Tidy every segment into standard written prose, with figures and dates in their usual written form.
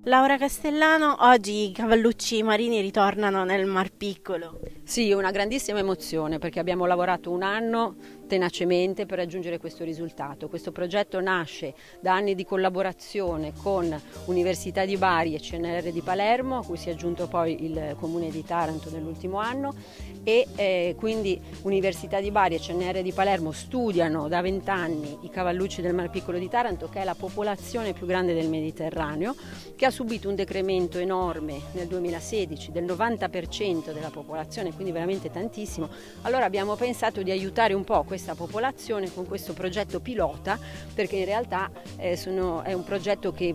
Laura Castellano, oggi i cavallucci marini ritornano nel Mar Piccolo. Sì, una grandissima emozione perché abbiamo lavorato un anno tenacemente per raggiungere questo risultato. Questo progetto nasce da anni di collaborazione con Università di Bari e CNR di Palermo, a cui si è aggiunto poi il Comune di Taranto nell'ultimo anno e quindi Università di Bari e CNR di Palermo studiano da 20 anni i cavallucci del Mar Piccolo di Taranto, che è la popolazione più grande del Mediterraneo, che ha subito un decremento enorme nel 2016 del 90% della popolazione, quindi veramente tantissimo. Allora abbiamo pensato di aiutare un po' questa popolazione con questo progetto pilota, perché in realtà è un progetto che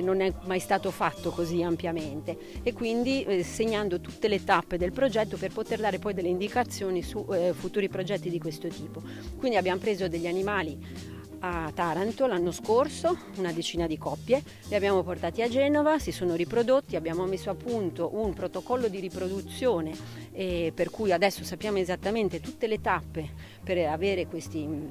non è mai stato fatto così ampiamente, e quindi segnando tutte le tappe del progetto per poter dare poi delle indicazioni su futuri progetti di questo tipo. Quindi abbiamo preso degli animali a Taranto l'anno scorso, una decina di coppie, li abbiamo portati a Genova, si sono riprodotti, abbiamo messo a punto un protocollo di riproduzione per cui adesso sappiamo esattamente tutte le tappe per avere questi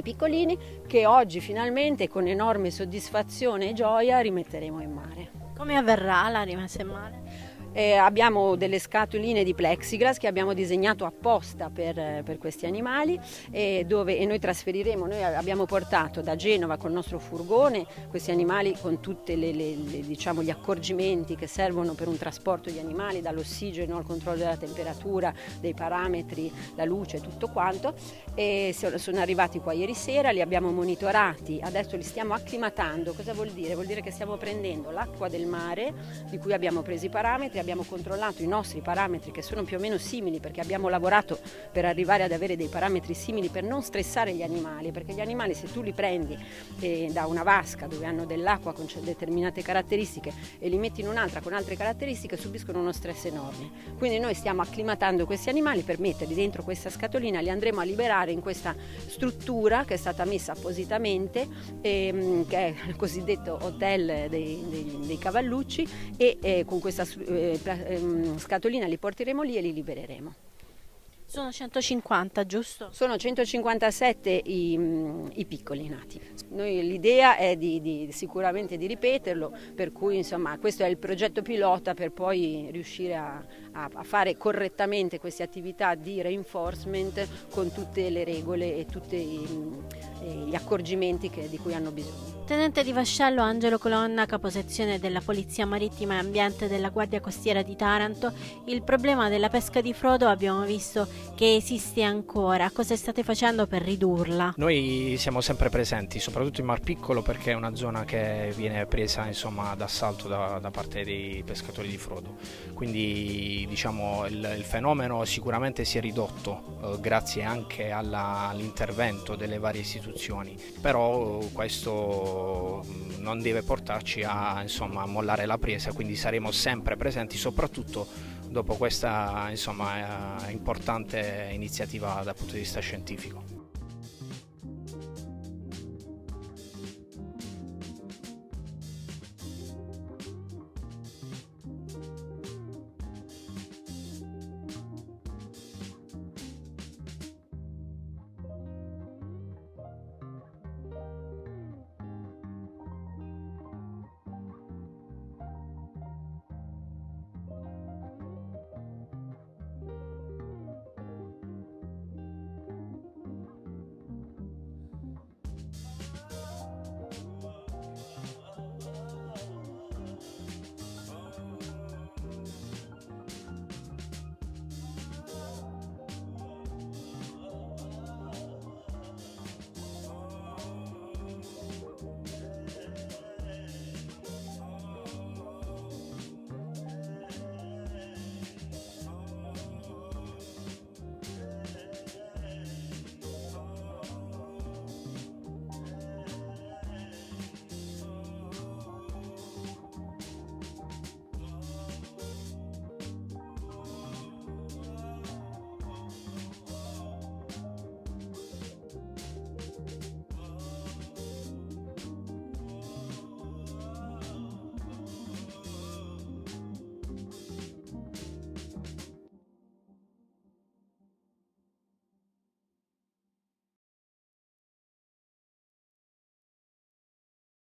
piccolini, che oggi finalmente con enorme soddisfazione e gioia rimetteremo in mare. Come avverrà la rimessa in mare? Abbiamo delle scatoline di plexiglass che abbiamo disegnato apposta per questi animali e noi trasferiremo, noi abbiamo portato da Genova col nostro furgone questi animali con tutti diciamo, gli accorgimenti che servono per un trasporto di animali, dall'ossigeno al controllo della temperatura, dei parametri, la luce, tutto quanto, e sono arrivati qua ieri sera, li abbiamo monitorati, adesso li stiamo acclimatando. Cosa vuol dire? Vuol dire che stiamo prendendo l'acqua del mare di cui abbiamo preso i parametri, abbiamo controllato i nostri parametri che sono più o meno simili, perché abbiamo lavorato per arrivare ad avere dei parametri simili per non stressare gli animali, perché gli animali, se tu li prendi da una vasca dove hanno dell'acqua con determinate caratteristiche e li metti in un'altra con altre caratteristiche, subiscono uno stress enorme. Quindi noi stiamo acclimatando questi animali per metterli dentro questa scatolina, li andremo a liberare in questa struttura che è stata messa appositamente, che è il cosiddetto hotel dei cavallucci, e con questa scatolina li porteremo lì e li libereremo. Sono 150, giusto? Sono 157 i piccoli nati. L'idea è sicuramente di ripeterlo, per cui insomma questo è il progetto pilota per poi riuscire a fare correttamente queste attività di reinforcement con tutte le regole e tutti gli accorgimenti di cui hanno bisogno. Tenente di Vascello Angelo Colonna, caposezione della Polizia Marittima e Ambiente della Guardia Costiera di Taranto, il problema della pesca di frodo abbiamo visto che esiste ancora. Cosa state facendo per ridurla? Noi siamo sempre presenti, soprattutto in Mar Piccolo, perché è una zona che viene presa insomma d'assalto da parte dei pescatori di frodo. Quindi diciamo il fenomeno sicuramente si è ridotto grazie anche all'intervento delle varie istituzioni, però questo non deve portarci a mollare la presa, quindi saremo sempre presenti, soprattutto dopo questa importante iniziativa dal punto di vista scientifico.